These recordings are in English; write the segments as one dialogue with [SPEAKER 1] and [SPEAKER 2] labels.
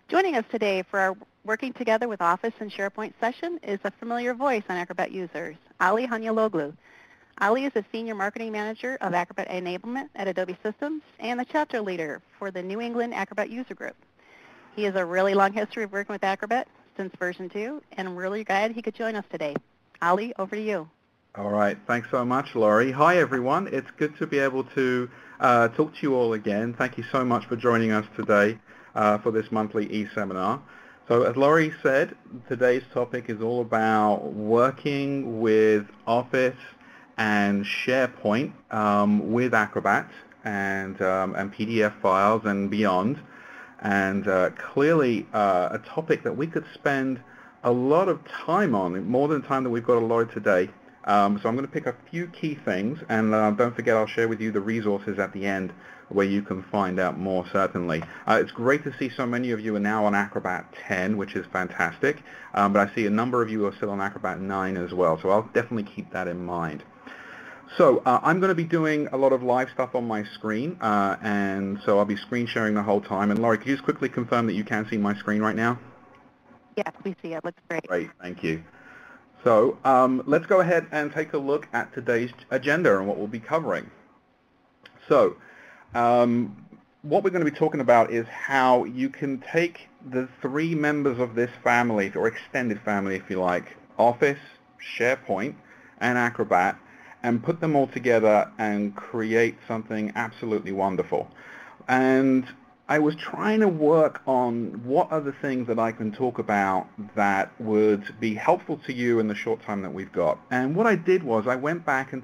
[SPEAKER 1] Joining us today for our Working Together with Office and SharePoint session is a familiar voice on Acrobat users, Ali Hanyaloglu. Ali is a Senior Marketing Manager of Acrobat Enablement at Adobe Systems and the Chapter Leader for the New England Acrobat User Group. He has a really long history of working with Acrobat since version 2, and I'm really glad he could join us today. Ali, over to you.
[SPEAKER 2] All right, thanks so much, Laurie. Hi, everyone. It's good to be able to talk to you all again. Thank you so much for joining us today for this monthly e-seminar. So as Laurie said, today's topic is all about working with Office and SharePoint with Acrobat and PDF files and beyond. And clearly a topic that we could spend a lot of time on, more than the time that we've got allotted today. So I'm going to pick a few key things, and don't forget I'll share with you the resources at the end where you can find out more, certainly. It's great to see so many of you are now on Acrobat 10, which is fantastic, but I see a number of you are still on Acrobat 9 as well, so I'll definitely keep that in mind. So I'm going to be doing a lot of live stuff on my screen, and so I'll be screen sharing the whole time. And Laurie, could you just quickly confirm that you can see my screen right now?
[SPEAKER 1] Yes, we see it. Looks great.
[SPEAKER 2] Great, thank you. So let's go ahead and take a look at today's agenda and what we'll be covering. So what we're going to be talking about is how you can take the three members of this family, or extended family if you like, Office, SharePoint, and Acrobat, and put them all together and create something absolutely wonderful. And I was trying to work on what are the things that I can talk about that would be helpful to you in the short time that we've got. And what I did was I went back and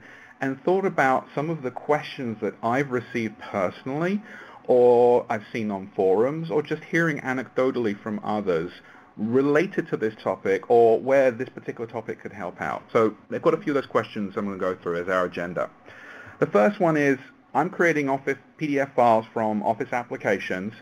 [SPEAKER 2] thought about some of the questions that I've received personally, or I've seen on forums, or just hearing anecdotally from others related to this topic, or where this particular topic could help out. So they've got a few of those questions I'm going to go through as our agenda. The first one is, I'm creating Office PDF files from Office applications.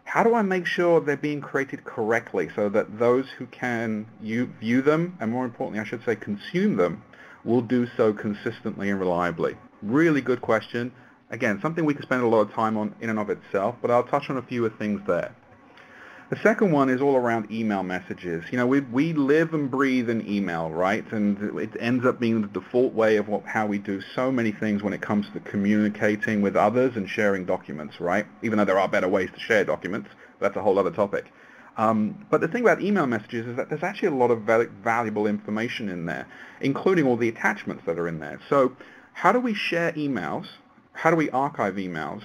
[SPEAKER 2] How do I make sure they're being created correctly so that those who can view them, and more importantly, I should say consume them, will do so consistently and reliably? Really good question. Again, something we could spend a lot of time on in and of itself, but I'll touch on a few of things there. The second one is all around email messages. You know, we live and breathe in email, right? And it ends up being the default way of how we do so many things when it comes to communicating with others and sharing documents, right? Even though there are better ways to share documents, that's a whole other topic. But the thing about email messages is that there's actually a lot of valuable information in there, including all the attachments that are in there. So how do we share emails? How do we archive emails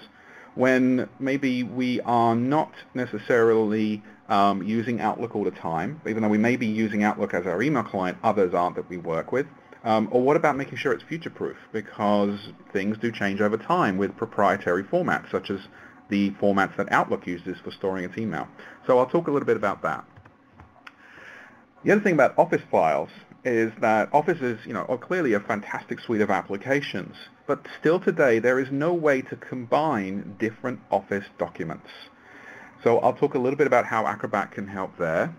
[SPEAKER 2] when maybe we are not necessarily using Outlook all the time, even though we may be using Outlook as our email client, others aren't that we work with? Or what about making sure it's future-proof? Because things do change over time with proprietary formats, such as the formats that Outlook uses for storing its email. So I'll talk a little bit about that. The other thing about Office files is that Office is, clearly a fantastic suite of applications, but still today there is no way to combine different Office documents. So I'll talk a little bit about how Acrobat can help there.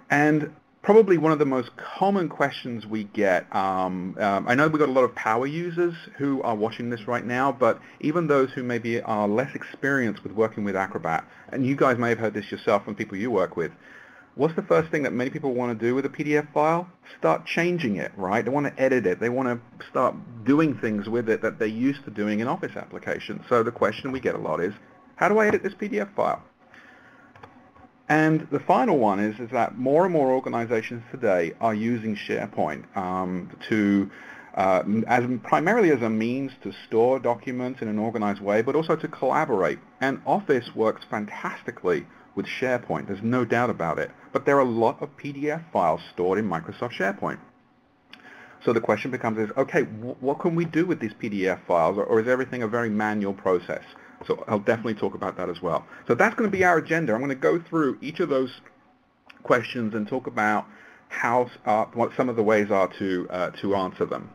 [SPEAKER 2] And probably one of the most common questions we get, I know we've got a lot of power users who are watching this right now, but even those who maybe are less experienced with working with Acrobat, and you guys may have heard this yourself from people you work with, what's the first thing that many people want to do with a PDF file? Start changing it, right? They want to edit it. They want to start doing things with it that they're used to doing in Office applications. So the question we get a lot is, how do I edit this PDF file? And the final one is that more and more organizations today are using SharePoint primarily as a means to store documents in an organized way, but also to collaborate. And Office works fantastically with SharePoint, there's no doubt about it. But there are a lot of PDF files stored in Microsoft SharePoint. So the question becomes okay, what can we do with these PDF files, or is everything a very manual process? So I'll definitely talk about that as well. So that's going to be our agenda. I'm going to go through each of those questions and talk about what some of the ways are to answer them.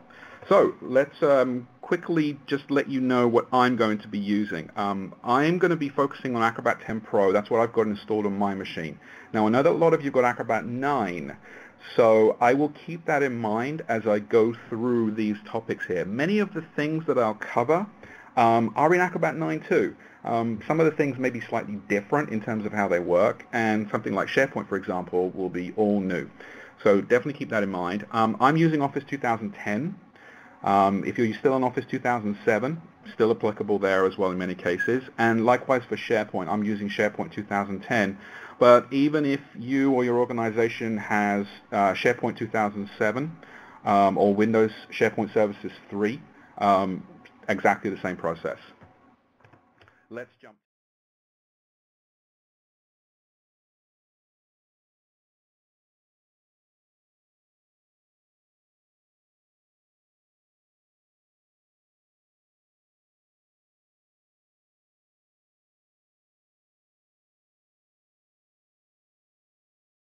[SPEAKER 2] So let's quickly just let you know what I'm going to be using. I'm going to be focusing on Acrobat 10 Pro. That's what I've got installed on my machine. Now I know that a lot of you got Acrobat 9, so I will keep that in mind as I go through these topics here. Many of the things that I'll cover are in Acrobat 9 too. Some of the things may be slightly different in terms of how they work, and something like SharePoint, for example, will be all new. So definitely keep that in mind. I'm using Office 2010. If you're still on Office 2007, still applicable there as well in many cases. And likewise for SharePoint, I'm using SharePoint 2010. But even if you or your organization has SharePoint 2007 or Windows SharePoint Services 3, exactly the same process. Let's jump.